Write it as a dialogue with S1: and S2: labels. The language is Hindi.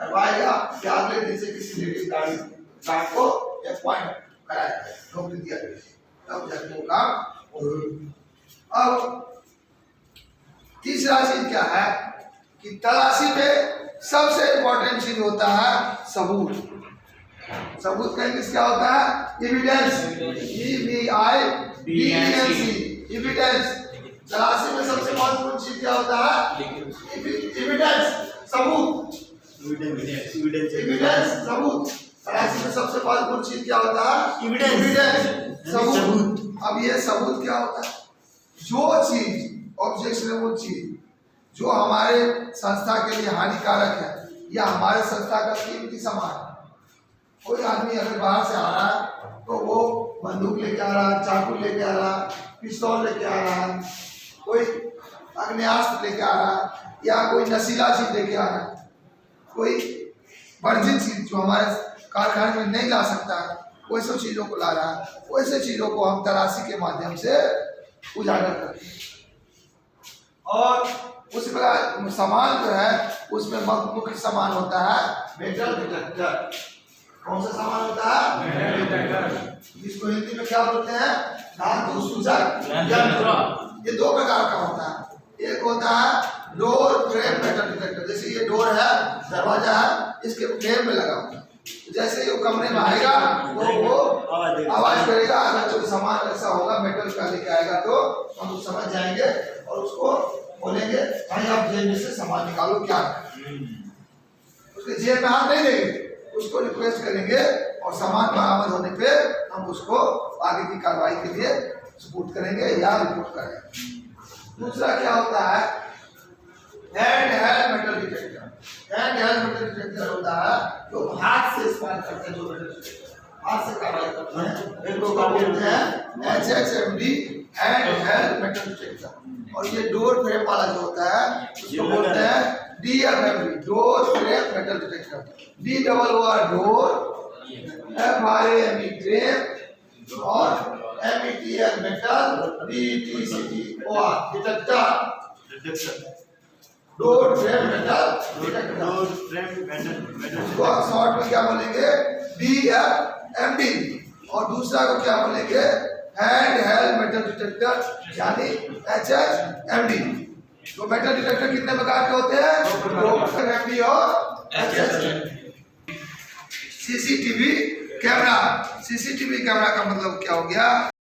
S1: करवाएगा या अगले दिन से किसी लेडीज गार्ड को अपॉइंट कराया जाए, नौकरी दिया जाए, तब जाके वो काम। अब तीसरा चीज क्या है कि तलाशी में सबसे इंपॉर्टेंट चीज होता है सबूत। सबूत का इंग्लिश क्या होता है? एविडेंस। एविडेंस। तलाशी में सबसे महत्वपूर्ण चीज क्या होता है? एविडेंस, सबूत। एविडेंस, सबूत। तलाशी में सबसे महत्वपूर्ण चीज क्या होता है? एविडेंस, सबूत। अब ये सबूत क्या होता है? जो चीज, ऑब्जेक्शनेबल चीज जो हमारे संस्था के लिए हानिकारक है या हमारे संस्था का कीमती सामान है। कोई आदमी अगर बाहर से आ रहा है तो वो बंदूक लेके आ रहा है, चाकू लेके आ रहा है, पिस्तौल लेके आ रहा है, कोई अग्नेयास्त्र लेके आ रहा है या कोई नशीला चीज लेके आ रहा है, कोई वर्जित चीज जो हमारे कारखाने में नहीं ला सकता है, वैसे चीजों को ला रहा है। वैसे चीजों को हम तलाशी के माध्यम से उजागर करते हैं। और उस प्रकार सामान जो है उसमें मुख्य सामान होता है मेटल डिटेक्टर। कौन सा सामान होता है? मेटल डिटेक्टर, जिसको हिंदी में क्या बोलते हैं? धातु सूचक यंत्र। ये दो प्रकार का होता है। एक होता है डोर फ्रेम मेटल डिटेक्टर, जैसे ये डोर है, दरवाजा है, इसके फ्रेम में लगा होता है। जैसे वो कमरे में आएगा तो वो आवाज करेगा। अगर कोई सामान ऐसा होगा मेटल का लेके आएगा तो हम समझ जाएंगे और उसको बोलेंगे भाई आप जेब में से सामान निकालो, क्या उसके जेब में हाथ नहीं देंगे, उसको रिक्वेस्ट करेंगे और सामान बरामद होने पे हम उसको आगे की कार्रवाई के लिए सपोर्ट करेंगे या रिपोर्ट करेंगे। दूसरा क्या होता है? Hand held metal detector. Hand held metal detector होता है जो हाथ से इस्तेमाल करते हैं, जो मेटल डिटेक्टर हाथ से कार्रवाई करते हैं, इनको बोलते हैं HHMD, hand held metal detector. और ये डोर फ्रेम वाला जो होता है उसको बोलते हैं DFMD, door frame metal detector. DOOR door, FRAME frame और METL metal, DETCTOR detector. Door frame metal detector, इसको आप शॉर्ट में क्या बोलेंगे? DFMD। और दूसरा को क्या बोलेंगे? हैंड हेल्ड मेटल डिटेक्टर यानी HHMD। तो मेटल डिटेक्टर कितने प्रकार के होते हैं? HHMD और HHMD। CCTV camera. CCTV camera का मतलब क्या हो गया?